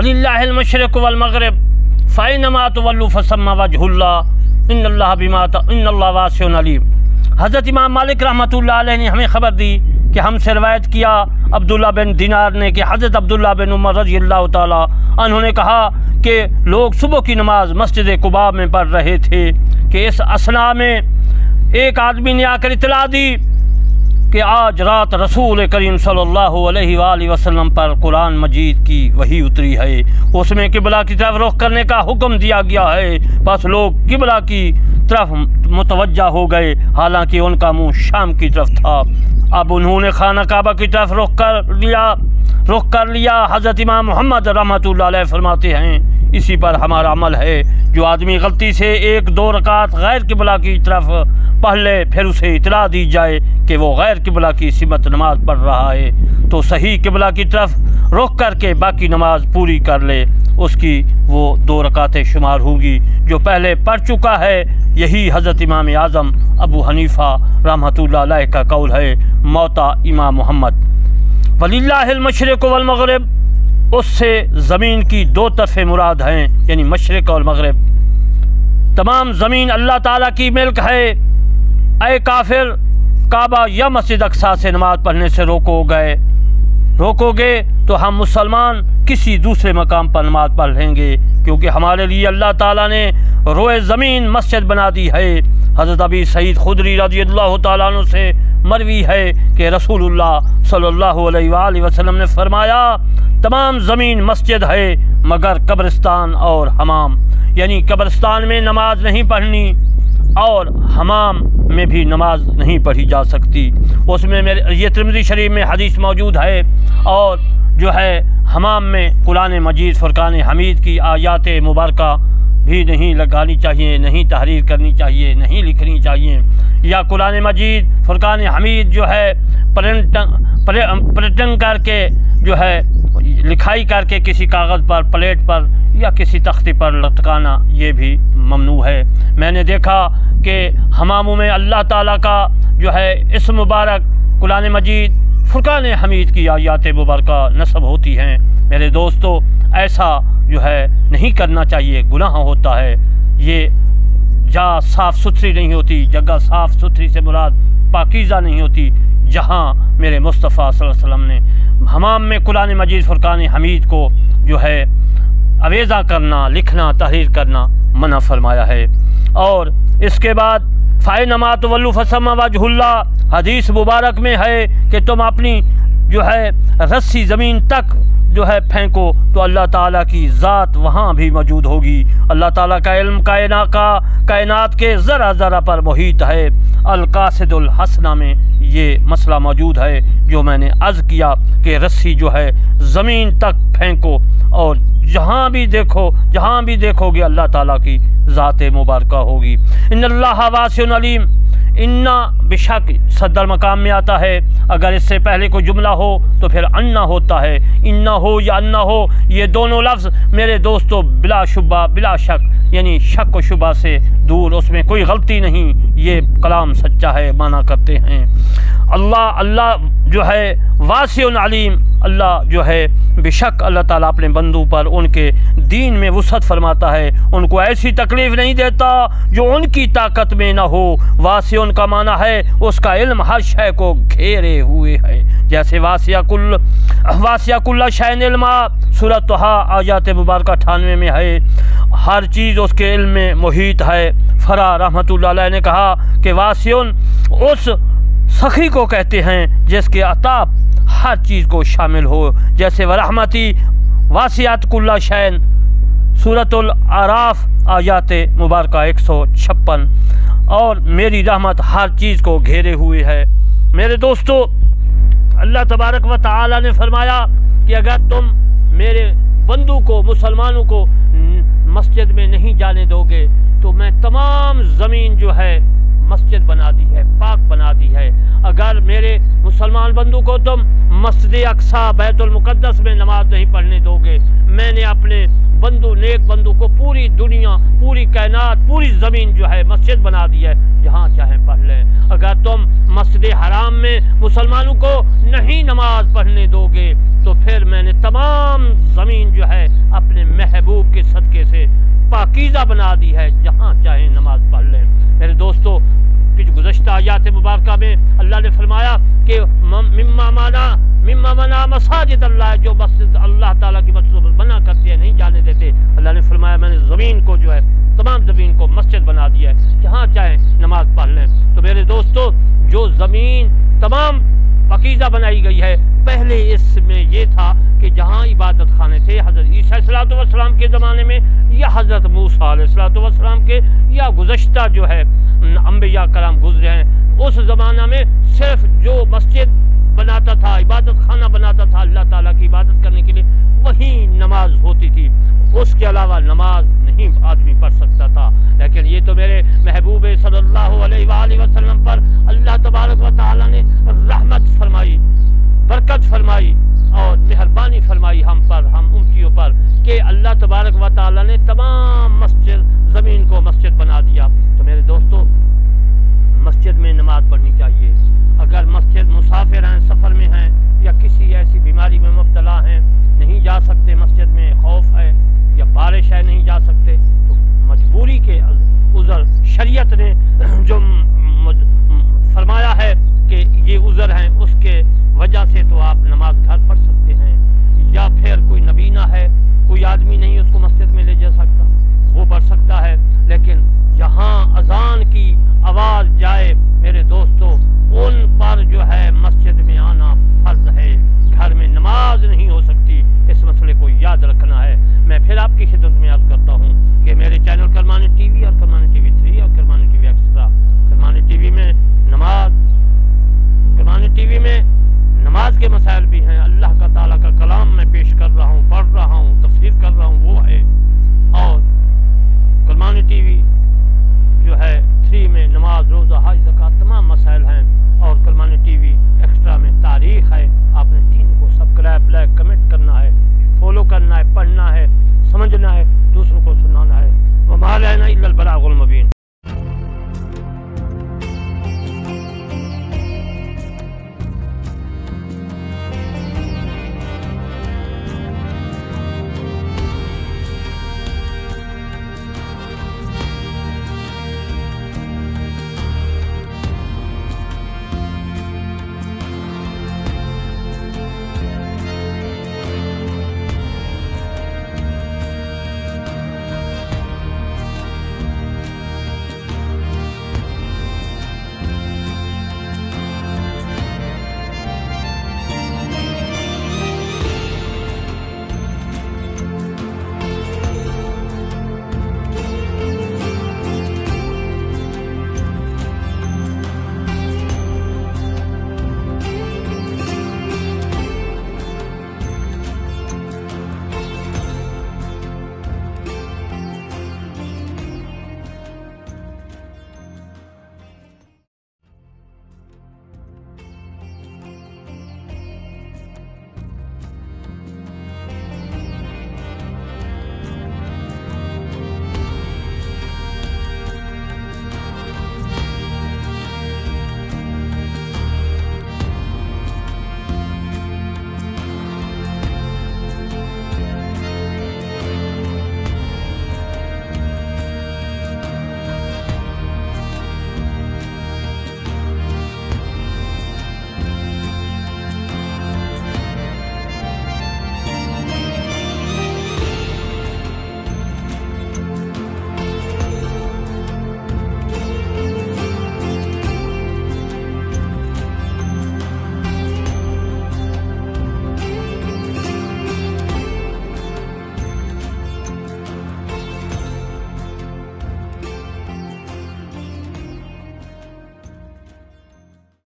وَلِلَّهِ الْمَشْرِقُ وَالْمَغْرِبُ فَأَيْنَمَا تُوَلُّوا فَثَمَّ وَجْهُ اللَّهِ إِنَّ اللَّهَ وَاسِعٌ عَلِيمٌ۔ حضرت امام مالک رحمۃ اللہ علیہ نے ہمیں خبر دی کہ ہم سے روایت کیا عبداللہ بن دینار نے کہ حضرت عبداللہ بن عمر رضی اللہ تعالیٰ عنہ نے کہا کہ لوگ صبح کی نماز مسجد قباء میں پڑھ رہے تھے کہ اس اثناء میں ایک آدمی نے آ کر اطلاع دی کہ آج رات رسول کریم صلی اللہ علیہ وآلہ وسلم پر قرآن مجید کی وحی اتری ہے، اس میں قبلہ کی طرف رخ کرنے کا حکم دیا گیا ہے۔ بس لوگ قبلہ کی طرف متوجہ ہو گئے، حالانکہ ان کا منہ شام کی طرف تھا۔ اب انہوں نے خانہ کعبہ کی طرف رخ کر لیا۔ حضرت امام محمد رحمۃ اللہ علیہ فرماتے ہیں اسی پر ہمارا عمل ہے۔ جو آدمی غلطی سے 1-2 رکعت غیر قبلہ کی طرف پڑھ لے پھر اسے اطلاع دی جائے کہ وہ غیر قبلہ کی سمت نماز پڑھ رہا ہے تو صحیح قبلہ کی طرف رخ کر کے باقی نماز پوری کر لے، اس کی وہ 2 رکعتیں شمار ہوں گی جو پہلے پڑھ چکا ہے۔ یہی حضرت امام اعظم ابو حنیفہ رحمۃ اللہ علیہ کا قول ہے، موتا امام محمد۔ وَلِلَّهِ الْمَشْرِقُ وَالْمَغْرِبُ، اس سے زمین کی 2 طرفیں مراد ہیں، یعنی مشرق اور مغرب۔ تمام زمین اللہ تعالیٰ کی ملک ہے۔ اے کافر، کعبہ یا مسجد اقصیٰ سے نماز پڑھنے سے روکو گے تو ہم مسلمان کسی دوسرے مقام پر نماز پڑھ لیں گے، کیونکہ ہمارے لیے اللہ تعالیٰ نے روئے زمین مسجد بنا دی ہے۔ حضرت ابی سعید خدری رضی اللہ تعالیٰ عنہ سے مروی ہے کہ رسول اللہ صلی اللہ علیہ وآلہ وسلم نے فرمایا تمام زمین مسجد ہے مگر قبرستان اور حمام، یعنی قبرستان میں نماز نہیں پڑھنی اور حمام میں بھی نماز نہیں پڑھی جا سکتی۔ اس میں یہ ترمذی شریف میں حدیث موجود ہے، اور جو ہے حمام میں قرآن مجید فرقان حمید کی آیات مبارکہ بھی نہیں لگانی چاہیے، نہیں تحریر کرنی چاہیے، نہیں لکھنی چاہیے، یا قرآن مجید فرقان حمید جو ہے پرنٹنگ کر کے جو ہے لکھائی کر کے کسی کاغذ پر، پلیٹ پر یا کسی تختی پر لٹکانا یہ بھی ممنوع ہے۔ میں نے دیکھا کہ حماموں میں اللہ تعالیٰ کا جو ہے اسم مبارک قرآن مجید فرقان حمید کی آیات مبارکہ نصب ہوتی ہیں۔ میرے دوستو، ایسا جو ہے نہیں کرنا چاہیے، گناہ ہوتا ہے۔ یہ جا صاف ستھری نہیں ہوتی، جگہ صاف ستھری سے مراد پاکیزہ نہیں ہوتی، جہاں میرے مصطفیٰ صلی اللہ علیہ وسلم نے حمام میں قرآن مجید فرقان حمید کو جو ہے اویزہ کرنا، لکھنا، تحریر کرنا منع فرمایا ہے۔ اور اس کے بعد فَأَيْنَمَا تُوَلُّوا فَثَمَّ وَجْهُ اللَّهِ، حدیث مبارک میں ہے کہ تم اپنی جو ہے رسی زمین تک جو ہے پھینکو تو اللہ تعالیٰ کی ذات وہاں بھی موجود ہوگی۔ اللہ تعالیٰ کا علم کائنات کے ذرہ ذرہ پر محیط ہے۔ القاصد الحسنہ میں یہ مسئلہ موجود ہے جو میں نے عرض کیا کہ رسی جو ہے زمین تک پھینکو اور جہاں بھی دیکھو گے اللہ تعالیٰ کی ذات مبارکہ ہوگی۔ ان اللہ واسع علیم، انا بشک صدر مقام میں آتا ہے، اگر اس سے پہلے کوئی جملہ ہو تو پھر انا ہوتا ہے۔ انا ہو یا انا ہو، یہ دونوں لفظ میرے دوستو بلا شبہ بلا شک، یعنی شک و شبہ سے دور، اس میں کوئی غلطی نہیں، یہ کلام سچا ہے، مانا کرتے ہیں۔ اللہ جو ہے واسع علیم، اللہ جو ہے بے شک اللہ تعالیٰ اپنے بندوں پر ان کے دین میں وسعت فرماتا ہے، ان کو ایسی تکلیف نہیں دیتا جو ان کی طاقت میں نہ ہو۔ واسع کا معنی ہے اس کا علم ہر شے کو گھیرے ہوئے ہے، جیسے واسع کل شیء علما، سورۃ طٰہٰ آیات مبارکہ 98 میں ہے، ہر چیز اس کے علم میں محیط ہے۔ فرا رحمۃ اللہ علیہ نے کہا کہ واسع اس سخی کو کہتے ہیں جس کے عطا ہر چیز کو شامل ہو، جیسے ورحمتی واسعت کل شیء، سورۃ الاعراف آیات مبارکہ 156، اور میری رحمت ہر چیز کو گھیرے ہوئے ہے۔ میرے دوستو، اللہ تبارک و تعالی نے فرمایا کہ اگر تم میرے بندوں کو، مسلمانوں کو مسجد میں نہیں جانے دو گے تو میں تمام زمین جو ہے مسجد بنا دی ہے، پاک بنا دی ہے۔ اگر میرے مسلمان بندوں کو تم مسجد اقصیٰ بیت المقدس میں نماز نہیں پڑھنے دو گے، میں نے اپنے بندو نیک بندو کو پوری دنیا، پوری کائنات، پوری زمین جو ہے مسجد بنا دی ہے، جہاں چاہیں پڑھ لیں۔ اگر تم مسجد حرام میں مسلمانوں کو نہیں نماز پڑھنے دو گے تو پھر میں نے تمام زمین جو ہے اپنے محبوب کے صدقے سے پاکیزہ بنا دی ہے، جہاں چاہیں نماز پڑھ لیں۔ میرے دوستو، کچھ گزشتہ آیات مبارکہ میں اللہ نے فرمایا کہ مما منع مساجد اللہ، جو مسجد اللہ تعالیٰ کی مسجد منع کرتے ہیں، نہیں جانے دیتے، اللہ نے فرمایا میں نے زمین کو جو ہے، تمام زمین کو مسجد بنا دیا ہے، جہاں چاہیں نماز پڑھ لیں۔ تو میرے دوستو، جو زمین تمام پاکیزہ بنائی گئی ہے، پہلے اس میں یہ تھا کہ جہاں عبادت خانے تھے حضرت عیسیٰ علیہ السلام کے زمانے میں، یا حضرت موسیٰ علیہ السلام کے، یا گزشتہ جو ہے انبیاء کرام گزرے ہیں، اس زمانہ میں صرف جو مسجد بناتا تھا، عبادت خانہ بناتا تھا اللہ تعالیٰ کی عبادت کرنے کے لیے، وہیں نماز ہوتی تھی، اس کے علاوہ نماز نہیں آدمی پڑھ سکتا تھا۔ لیکن یہ تو میرے محبوب صلی اللہ علیہ وآلہ وسلم پر اللہ تبارک و تعالیٰ نے رحمت فرمائی، برکت فرمائی اور مہربانی فرمائی ہم پر، ہم امتیوں پر، کہ اللہ تبارک و تعالیٰ نے تمام مسجد زمین کو مسجد بنا دیا۔ تو میرے دوستو، مسجد میں نماز پڑھنی چاہیے۔ اگر مسجد مسافر ہیں، سفر میں ہیں، یا کسی ایسی بیماری میں مبتلا ہیں، نہیں جا سکتے مسجد میں، خوف ہے یا بارش ہے نہیں جا سکتے، تو مجبوری کے عذر شریعت نے جو فرمایا ہے کہ یہ عذر ہیں، اس کے وجہ سے تو آپ نماز گھر پڑھ سکتے ہیں، یا پھر کوئی نبینا ہے، کوئی آدمی نہیں اس کو مسجد میں لے جا سکتا، وہ پڑھ سکتا ہے۔ لیکن جہاں اذان کی آواز جائے میرے دوستو، ان پر جو ہے مسجد میں آنا فرض ہے، گھر میں نماز نہیں ہو سکتی، اس مسئلے کو یاد رکھنا ہے۔ میں پھر آپ کی خدمت میں عرض کرتا ہوں کہ میرے چینل کرمانی ٹی وی اور کرمانی ٹی وی 3 اور Kirmani T V extra, Kirmani T V میں نماز کے مسائل بھی ہیں، اللہ کا تعالیٰ کا کلام میں پیش کر رہا ہوں، پڑھ رہا ہوں، تفسیر کر رہا ہوں، وہ ہے، اور کرمانی ٹی وی جو ہے 3 میں نماز، روزہ، حج، زکوٰۃ تمام مسائل ہیں، اور کرمانی ٹی وی ایکسٹرا میں تاریخ ہے۔ آپ نے 3 کو سبسکرائب، لائک، کمنٹ کرنا ہے، فالو کرنا ہے، پڑھنا ہے، سمجھنا ہے، دوسروں کو سنانا ہے۔ وما علینا الا البلاغ المبین۔